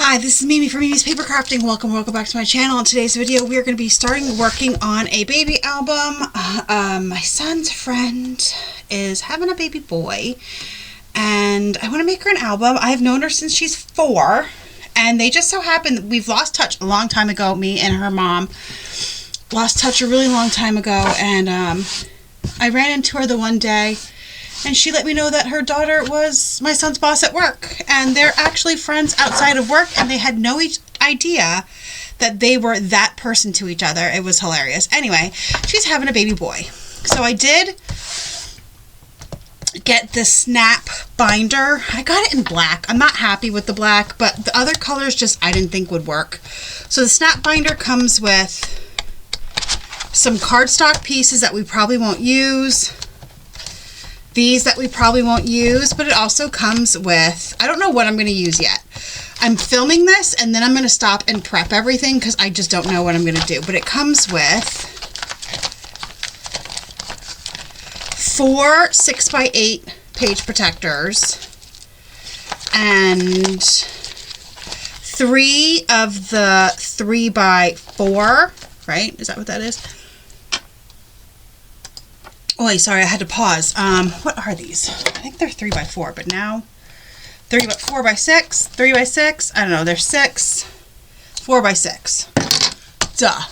Hi, this is Mimi from Mimi's Paper Crafting. Welcome back to my channel. In today's video, we are going to be working on a baby album. My son's friend is having a baby boy, and I want to make her an album. I've known her since she's 4, and they just so happen that we've lost touch a long time ago. Me and her mom lost touch a really long time ago, and I ran into her the one day, and she let me know that her daughter was my son's boss at work, and they're actually friends outside of work, and they had no idea that they were that person to each other. It was hilarious. Anyway, she's having a baby boy. So I did get the snap binder. I got it in black. I'm not happy with the black, but the other colors just I didn't think would work. So the snap binder comes with some cardstock pieces that we probably won't use. These that we probably won't use, but it also comes with, I don't know what I'm going to use yet. I'm filming this and then I'm going to stop and prep everything because I just don't know what I'm going to do. But it comes with 4 6x8 page protectors and 3 of the 3x4, right? Is that what that is? Oh, wait, sorry, I had to pause. What are these? I think they're 3x4, but now 4x6, 3x6. I don't know. They're 4x6. Duh.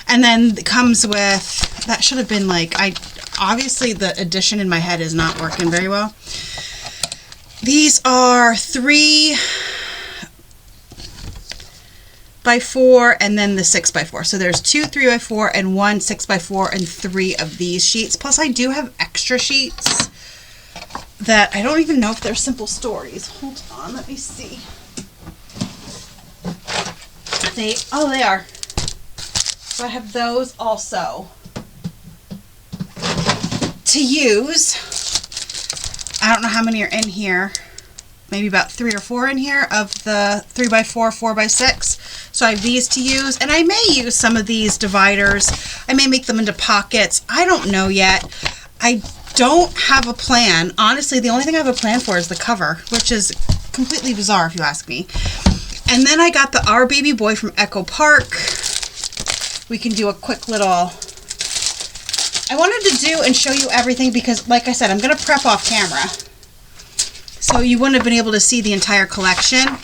And then it comes with, that should have been like, obviously the addition in my head is not working very well. These are 3x4 and then the 6x4. So there's 2 3x4 and 1 6x4 and 3 of these sheets. Plus I do have extra sheets that I don't even know if they're simple stories. Hold on, let me see. They are. So I have those also to use. I don't know how many are in here. Maybe about 3 or 4 in here of the 3x4, 4x6. So I have these to use, and I may use some of these dividers. I may make them into pockets. I don't know yet. I don't have a plan. Honestly, the only thing I have a plan for is the cover, which is completely bizarre if you ask me. And then I got the Our Baby Boy from Echo Park. We can do a quick little... I wanted to do and show you everything because, like I said, I'm going to prep off camera. So you wouldn't have been able to see the entire collection.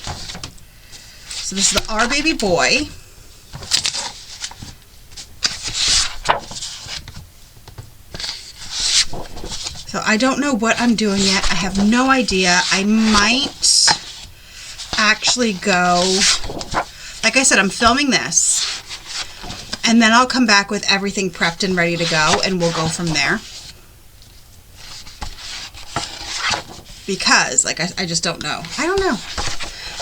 So this is the Our Baby Boy. So I don't know what I'm doing yet. I have no idea. I might actually go, like I said, I'm filming this. And then I'll come back with everything prepped and ready to go, and we'll go from there. Because, like, I just don't know. I don't know.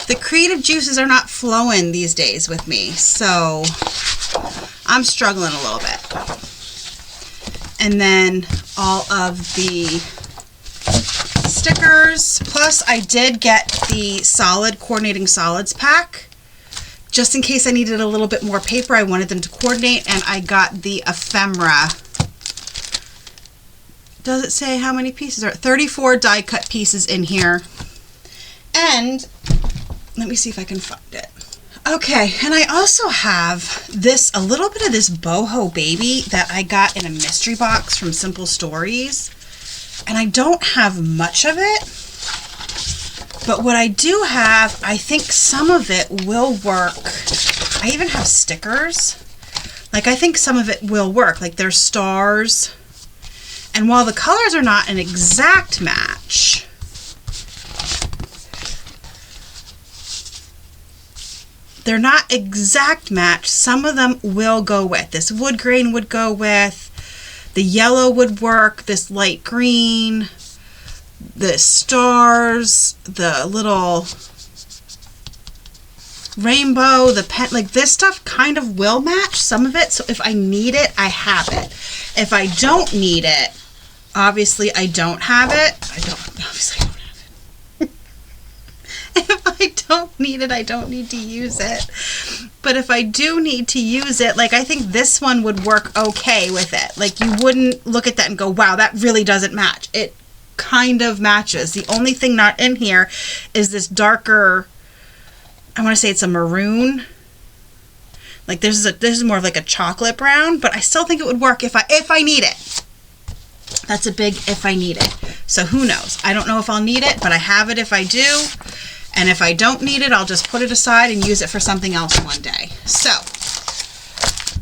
The creative juices are not flowing these days with me, so I'm struggling a little bit. And then all of the stickers. Plus, I did get the solid coordinating solids pack. Just in case I needed a little bit more paper, I wanted them to coordinate, and I got the ephemera. Does it say how many pieces are? 34 die cut pieces in here. And let me see if I can find it. Okay, and I also have this, a little bit of this boho baby that I got in a mystery box from Simple Stories. And I don't have much of it. But what I do have, I think some of it will work. I even have stickers. Like, I think some of it will work. Like, there's stars. And while the colors are not an exact match, they're not exact match, some of them will go with. This wood grain would go with, the yellow would work, this light green, the stars, the little rainbow, the pen, like this stuff kind of will match some of it. So if I need it, I have it. If I don't need it, obviously I don't have it. Obviously I don't have it. If I don't need it, I don't need to use it. But if I do need to use it, like I think this one would work okay with it. Like you wouldn't look at that and go, wow, that really doesn't match. It kind of matches. The only thing not in here is this darker I want to say it's a maroon. Like this is more of like a chocolate brown, but I still think it would work if I need it. That's a big if I need it. So who knows? I don't know if I'll need it, but I have it if I do. And if I don't need it, I'll just put it aside and use it for something else one day. So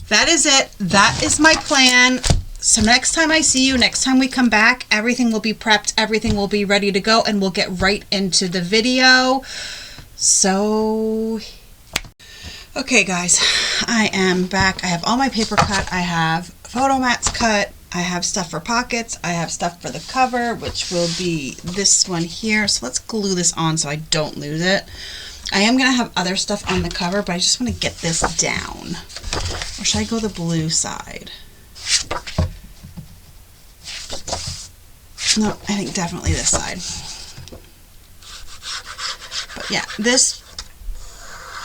that is it. That is my plan. So next time I see you, next time we come back, everything will be prepped, everything will be ready to go, and we'll get right into the video. So, okay guys, I am back. I have all my paper cut. I have photo mats cut. I have stuff for pockets. I have stuff for the cover, which will be this one here. So let's glue this on so I don't lose it. I am going to have other stuff on the cover, but I just want to get this down. Or should I go the blue side? No, I think definitely this side. But yeah, this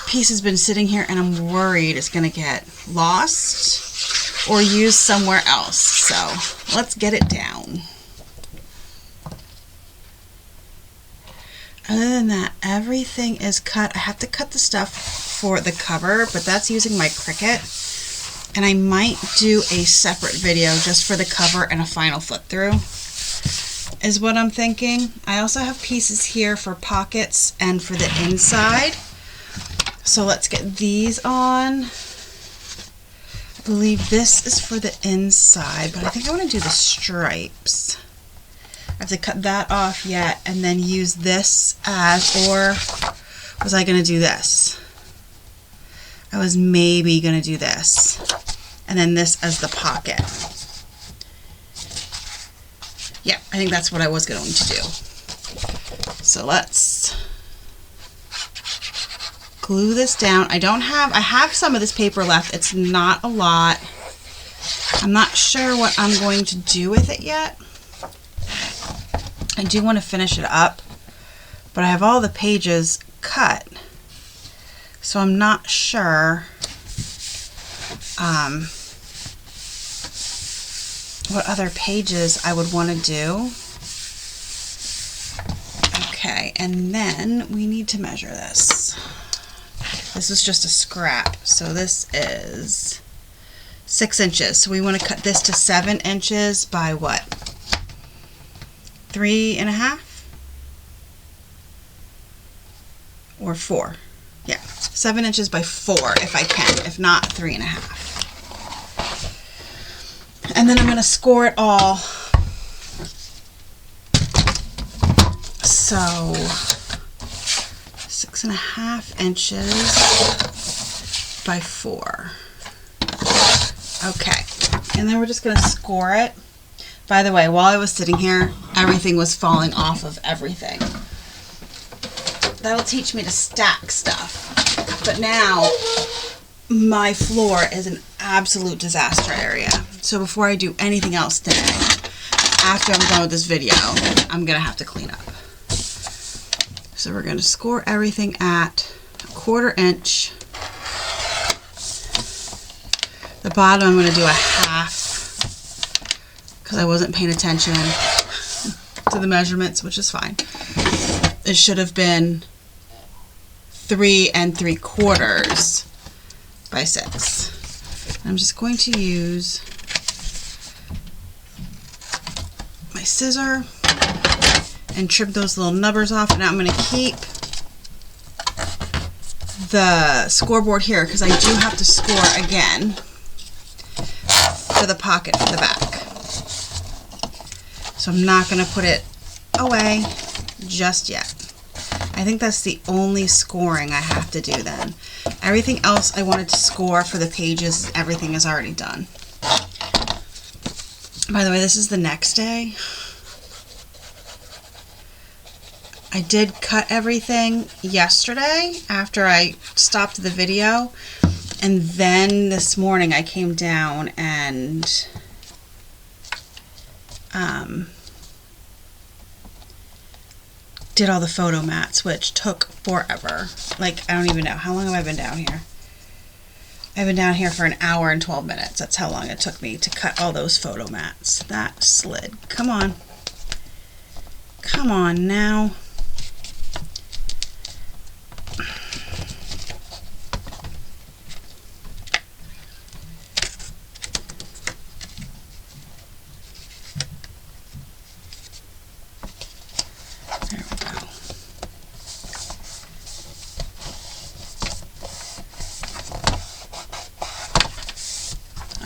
piece has been sitting here and I'm worried it's going to get lost or used somewhere else. So let's get it down. Other than that, everything is cut. I have to cut the stuff for the cover, but that's using my Cricut. And I might do a separate video just for the cover and a final flip through, is what I'm thinking. I also have pieces here for pockets and for the inside. So let's get these on. I believe this is for the inside, but I think I want to do the stripes. I have to cut that off yet and then use this as, or was I going to do this? I was maybe going to do this and then this as the pocket. Yeah, I think that's what I was going to do. So let's glue this down. I have some of this paper left. It's not a lot. I'm not sure what I'm going to do with it yet. I do want to finish it up, but I have all the pages cut. So I'm not sure what other pages I would want to do. Okay, and then we need to measure this. This is just a scrap, so this is 6 inches. So we want to cut this to 7 inches by what? 3.5 or 4? Yeah, 7 inches by 4 if I can, if not 3.5. And then I'm going to score it all. So 6.5 inches by 4. Okay, and then we're just going to score it. By the way, while I was sitting here, everything was falling off of everything. That'll teach me to stack stuff. But now, my floor is an absolute disaster area. So before I do anything else today, after I'm done with this video, I'm going to have to clean up. So we're going to score everything at 1/4 inch. The bottom I'm going to do a 1/2 because I wasn't paying attention to the measurements, which is fine. It should have been 3 3/4 by 6. I'm just going to use my scissor and trim those little nubbers off, and I'm going to keep the scoreboard here because I do have to score again for the pocket for the back. So I'm not going to put it away just yet. I think that's the only scoring I have to do then. Everything else I wanted to score for the pages, everything is already done. By the way, this is the next day. I did cut everything yesterday after I stopped the video, and then this morning I came down and did all the photo mats, which took forever. Like, I don't even know. How long have I been down here? I've been down here for 1 hour and 12 minutes. That's how long it took me to cut all those photo mats. That slid. Come on. Come on now.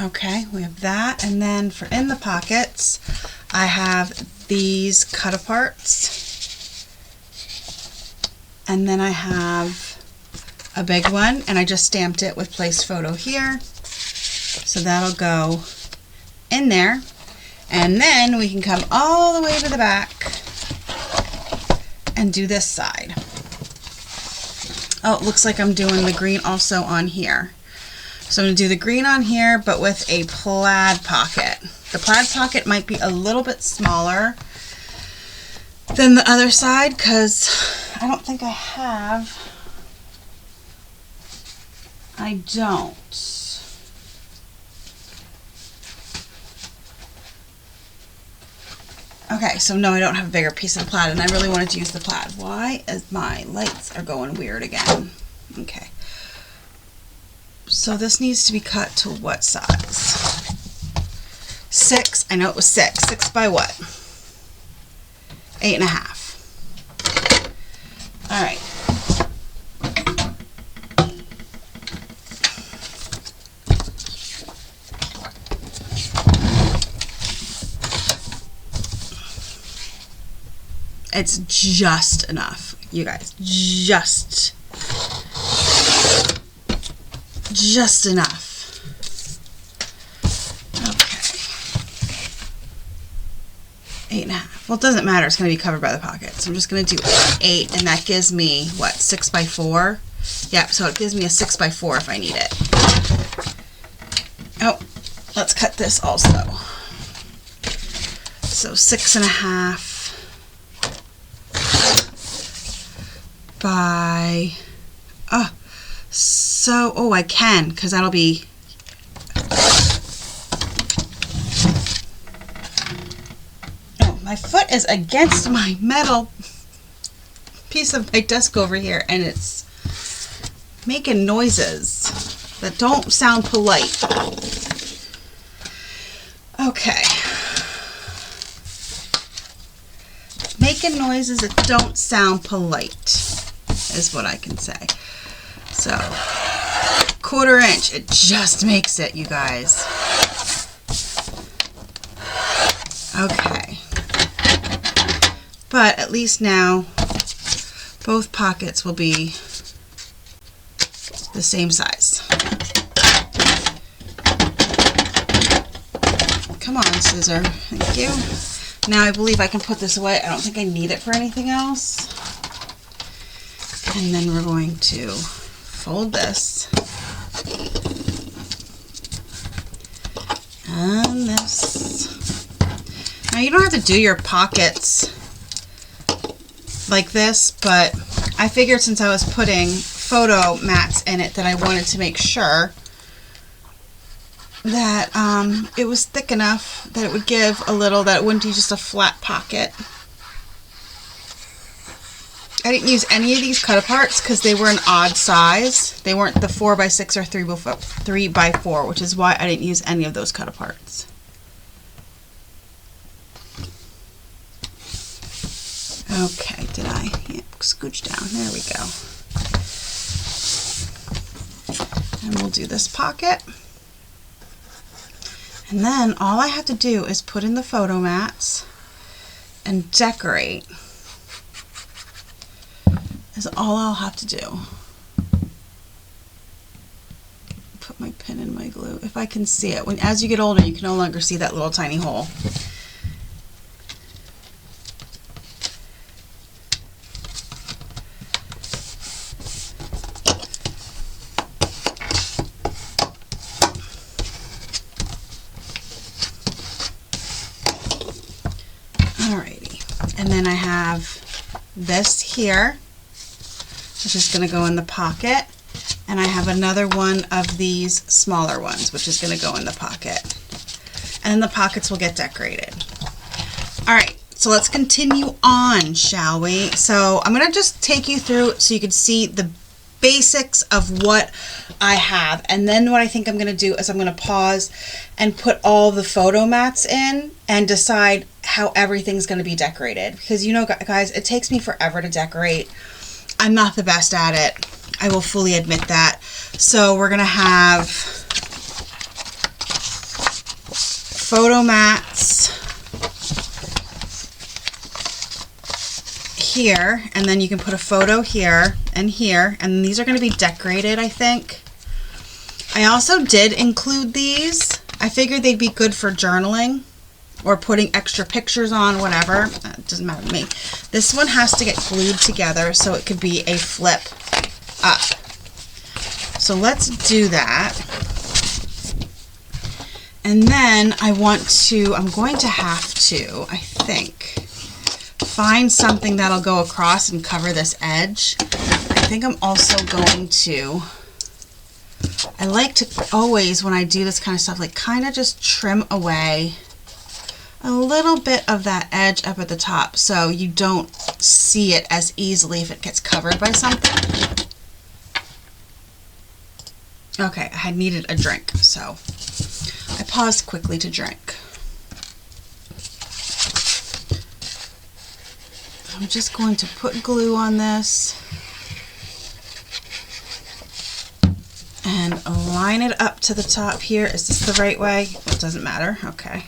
Okay, we have that, and then for in the pockets, I have these cut aparts, and then I have a big one, and I just stamped it with place photo here, so that'll go in there, and then we can come all the way to the back and do this side. Oh, it looks like I'm doing the green also on here. So I'm going to do the green on here, but with a plaid pocket. The plaid pocket might be a little bit smaller than the other side because I don't think I have. I don't. Okay, so no, I don't have a bigger piece of plaid, and I really wanted to use the plaid. Why is my lights are going weird again? Okay. So this needs to be cut to what size? 6. I know it was 6. 6 by what? 8.5. All right. It's just enough, you guys. Just enough. Okay. 8.5. Well, it doesn't matter. It's going to be covered by the pocket. So I'm just going to do 8, and that gives me, what, 6 by 4? Yep, so it gives me a 6 by 4 if I need it. Oh, let's cut this also. So 6.5 by, I can, because that'll be, oh, my foot is against my metal piece of my desk over here, and it's making noises that don't sound polite. Okay. Making noises that don't sound polite is what I can say. So, 1/4 inch, it just makes it, you guys. Okay. But at least now, both pockets will be the same size. Come on, scissor. Thank you. Now I believe I can put this away. I don't think I need it for anything else. And then we're going to fold this. And this. Now you don't have to do your pockets like this, but I figured since I was putting photo mats in it that I wanted to make sure that it was thick enough that it would give a little, that it wouldn't be just a flat pocket. I didn't use any of these cut aparts because they were an odd size. They weren't the 4x6 or 3x4, which is why I didn't use any of those cut aparts. Okay, did I? Yeah, scooch down. There we go. And we'll do this pocket. And then all I have to do is put in the photo mats and decorate. Is all I'll have to do. Put my pin in my glue. If I can see it. As you get older, you can no longer see that little tiny hole. Alrighty. And then I have this here, which is going to go in the pocket, and I have another one of these smaller ones, which is going to go in the pocket, and then the pockets will get decorated. Alright, so let's continue on, shall we? So I'm going to just take you through so you can see the basics of what I have, and then what I think I'm going to do is I'm going to pause and put all the photo mats in and decide how everything's going to be decorated, because you know guys, it takes me forever to decorate. I'm not the best at it. I will fully admit that. So we're going to have photo mats here, and then you can put a photo here, and these are going to be decorated, I think. I also did include these. I figured they'd be good for journaling or putting extra pictures on, whatever. It doesn't matter to me. This one has to get glued together so it could be a flip up. So let's do that. And then I'm going to have to, I think, find something that'll go across and cover this edge. I think I'm also going to, I like to always, when I do this kind of stuff, like kind of just trim away a little bit of that edge up at the top so you don't see it as easily if it gets covered by something. Okay, I had needed a drink, so I paused quickly to drink. I'm just going to put glue on this and line it up to the top here. Is this the right way? It doesn't matter. Okay.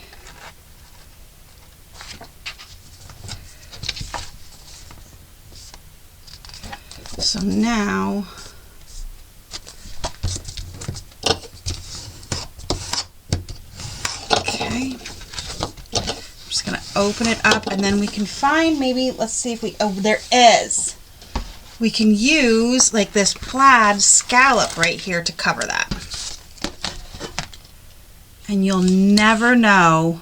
So now open it up, and then we can find, maybe, let's see if we, oh, there is. We can use like this plaid scallop right here to cover that. And you'll never know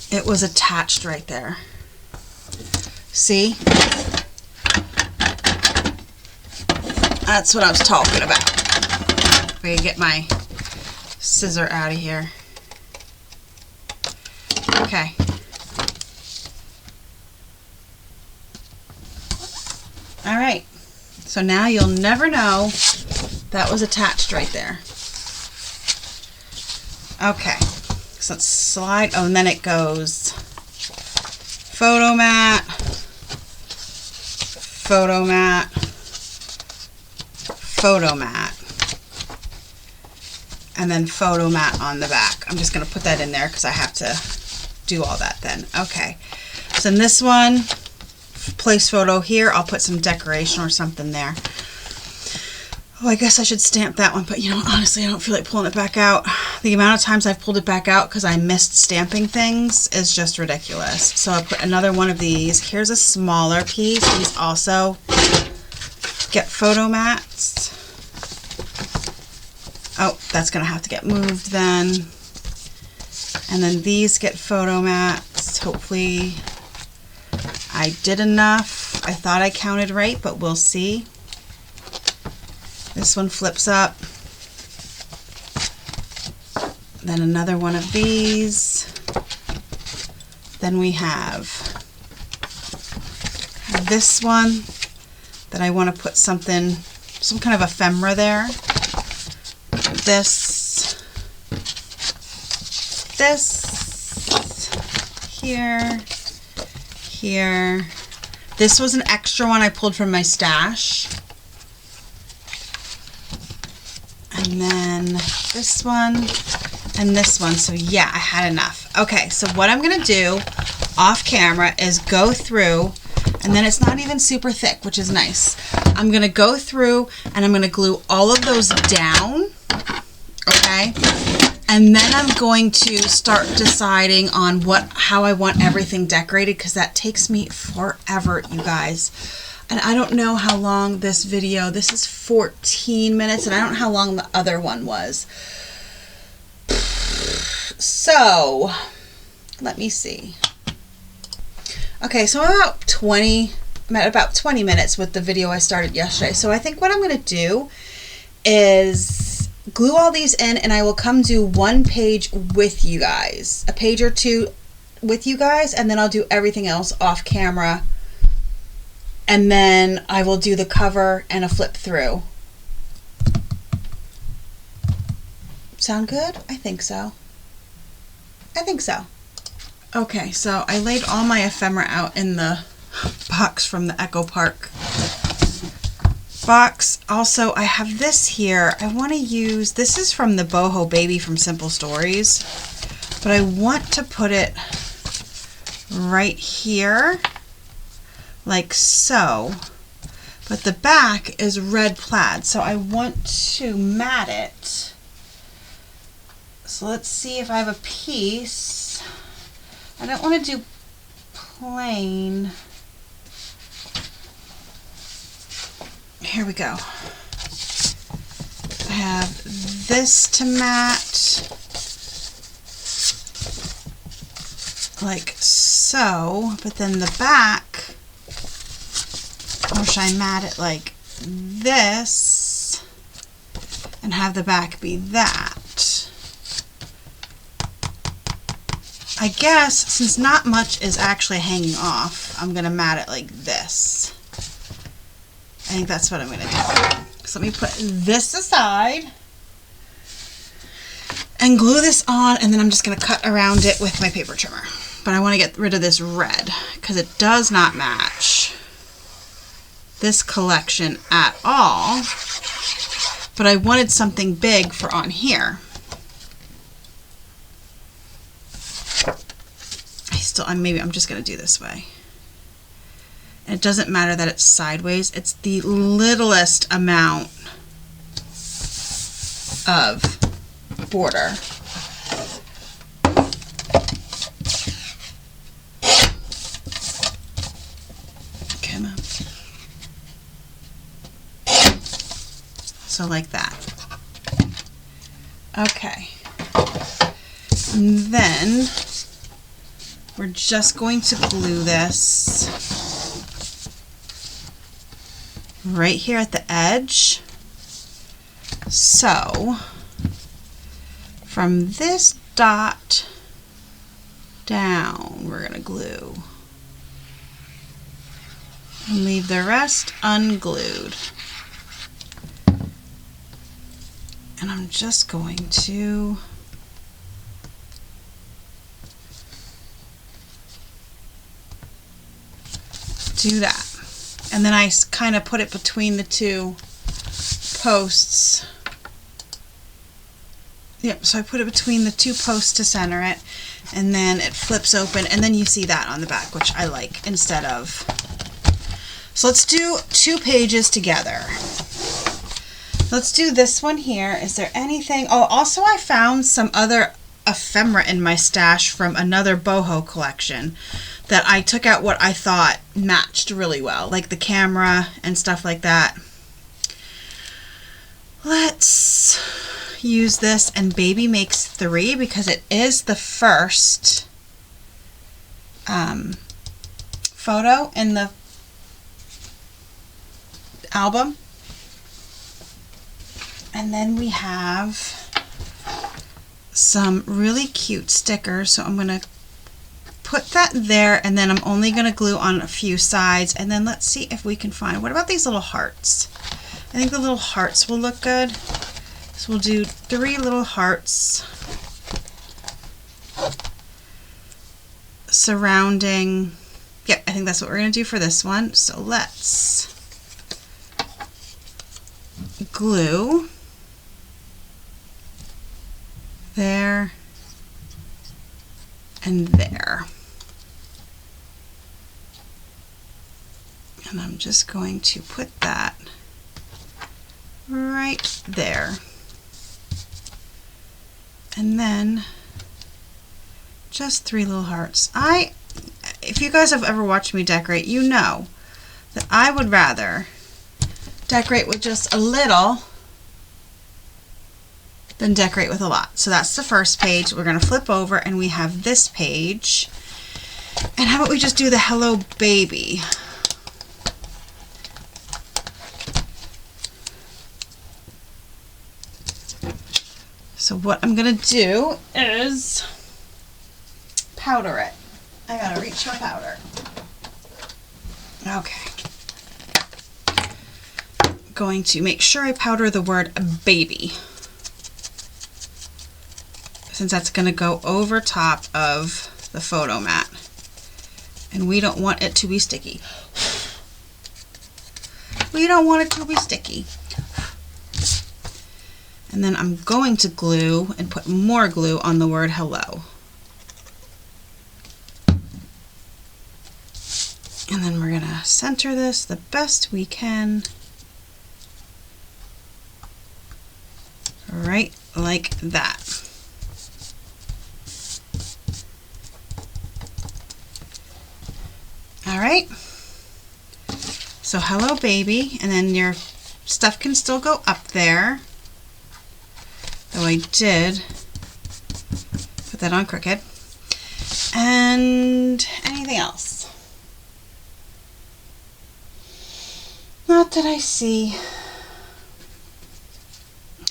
it was attached right there. See? That's what I was talking about. If I can get my scissor out of here. Okay. All right. So now you'll never know that was attached right there. Okay. So let's slide. Oh, and then it goes photo mat, photo mat, photo mat, and then photo mat on the back. I'm just going to put that in there because I have to do all that then. Okay, so in this one, place photo here, I'll put some decoration or something there. Oh, I guess I should stamp that one, but you know, honestly, I don't feel like pulling it back out. The amount of times I've pulled it back out because I missed stamping things is just ridiculous. So I'll put another one of these. Here's a smaller piece. These also get photo mats. Oh, that's gonna have to get moved then. And then these get photo mats. Hopefully I did enough. I thought I counted right, but we'll see. This one flips up. Then another one of these. Then we have this one that I want to put something, some kind of ephemera there. This, here, here. This was an extra one I pulled from my stash. And then this one and this one. So yeah, I had enough. Okay, so what I'm gonna do off camera is go through, and then it's not even super thick, which is nice. I'm gonna go through and I'm gonna glue all of those down, okay? And then I'm going to start deciding on how I want everything decorated, because that takes me forever, you guys. And I don't know how long this video, this is 14 minutes, and I don't know how long the other one was. So, let me see. Okay, so I'm at about 20 minutes with the video I started yesterday. So I think what I'm gonna do is glue all these in, and I will come do one page with you guys, a page or two with you guys, and then I'll do everything else off camera. And then I will do the cover and a flip through. Sound good? I think so. I think so. Okay, so I laid all my ephemera out in the box from the Echo Park box. Also, I have this here. I want to use, this is from the Boho Baby from Simple Stories, but I want to put it right here, like so. But the back is red plaid, so I want to mat it. So let's see if I have a piece. I don't want to do plain. Here we go. I have this to mat, like so, but then the back, or should I mat it like this and have the back be that? I guess since not much is actually hanging off, I'm gonna mat it like this. I think that's what I'm gonna do. So let me put this aside and glue this on, and then I'm just gonna cut around it with my paper trimmer. But I want to get rid of this red because it does not match this collection at all. But I wanted something big for on here. Maybe I'm just gonna do this way. And it doesn't matter that it's sideways. It's the littlest amount of border. Come on. So like that. Okay. And then we're just going to glue this right here at the edge. So from this dot down, we're gonna glue and leave the rest unglued. And I'm just going to do that. And then I kind of put it between the two posts. Yep, so I put it between the two posts to center it, and then it flips open, and then you see that on the back, which I like instead of. So let's do 2 pages together. Let's do this one here. Is there anything? Oh, also I found some other ephemera in my stash from another boho collection that I took out what I thought matched really well, like the camera and stuff like that. Let's use this, and Baby Makes 3 because it is the first photo in the album. And then we have some really cute stickers, so I'm going to put that there, and then I'm only going to glue on a few sides, and then let's see if we can find, what about these little hearts? I think the little hearts will look good. So we'll do 3 little hearts surrounding, yep, I think that's what we're going to do for this one. So let's glue there and there. And I'm just going to put that right there. And then just 3 little hearts. If you guys have ever watched me decorate, you know that I would rather decorate with just a little than decorate with a lot. So that's the first page. We're going to flip over and we have this page. And how about we just do the Hello Baby? So what I'm going to do is powder it. I gotta reach my powder. Okay. Going to make sure I powder the word baby, since that's going to go over top of the photo mat. And we don't want it to be sticky. We don't want it to be sticky. And then I'm going to glue and put more glue on the word hello. And then we're gonna center this the best we can. Right like that. All right. So hello baby, and then your stuff can still go up there. Though I did put that on crooked. And anything else? Not that I see.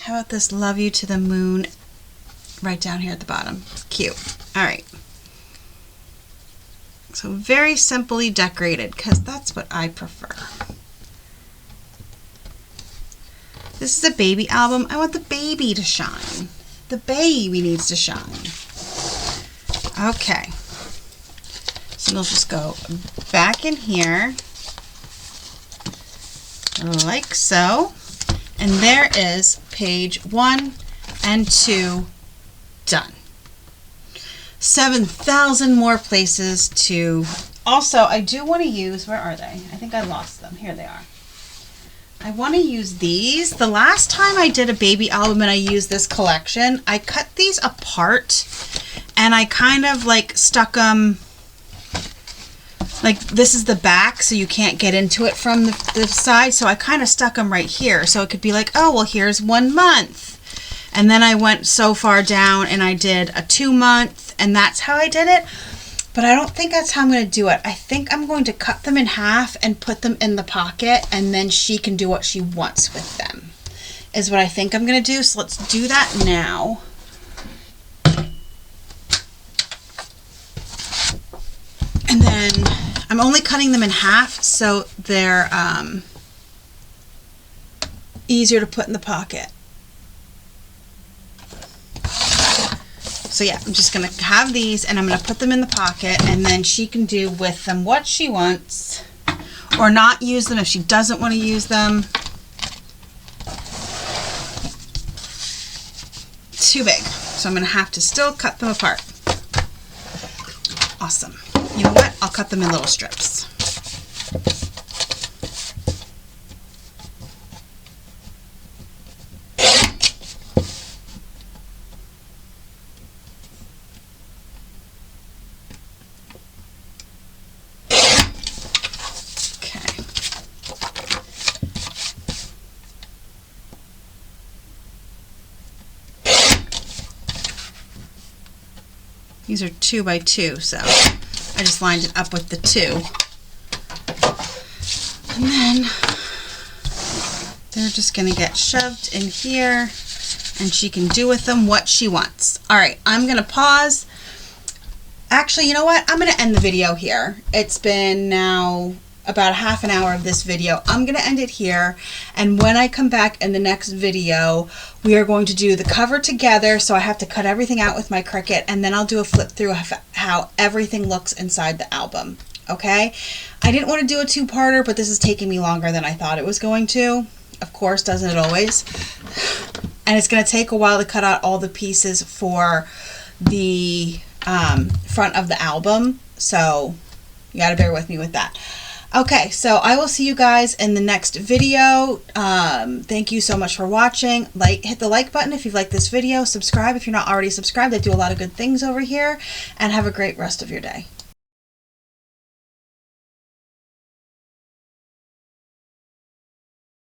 How about this love you to the moon right down here at the bottom? Cute. All right. So very simply decorated because that's what I prefer. This is a baby album. I want the baby to shine. The baby needs to shine. Okay. So we'll just go back in here like so. And there is page 1 and 2 done. 7,000 more places to... Also, I do want to use... Where are they? I think I lost them. Here they are. I want to use these. The last time I did a baby album and I used this collection, I cut these apart and I kind of like stuck them... Like this is the back, so you can't get into it from the side. So I kind of stuck them right here. So it could be like, oh, well, here's 1 month. And then I went so far down and I did a 2 month, and that's how I did it. But I don't think that's how I'm going to do it. I think I'm going to cut them in half and put them in the pocket, and then she can do what she wants with them, is what I think I'm going to do. So let's do that now. And then I'm only cutting them in half so they're easier to put in the pocket. So yeah, I'm just going to have these and I'm going to put them in the pocket, and then she can do with them what she wants or not use them if she doesn't want to use them. Too big. So I'm going to have to still cut them apart. Awesome. You know what? I'll cut them in little strips. Okay. These are 2 by 2, so I just lined it up with the 2. And then they're just going to get shoved in here, and she can do with them what she wants. All right, I'm going to pause. Actually, you know what? I'm going to end the video here. It's been now about half an hour of this video. I'm going to end it here, and when I come back in the next video, we are going to do the cover together, so I have to cut everything out with my Cricut, and then I'll do a flip through of how everything looks inside the album. Okay? I didn't want to do a two-parter, but this is taking me longer than I thought it was going to. Of course, doesn't it always? And it's going to take a while to cut out all the pieces for the front of the album, so you got to bear with me with that. Okay, so I will see you guys in the next video. Thank you so much for watching. Hit the like button if you've liked this video. Subscribe if you're not already subscribed. I do a lot of good things over here. And have a great rest of your day.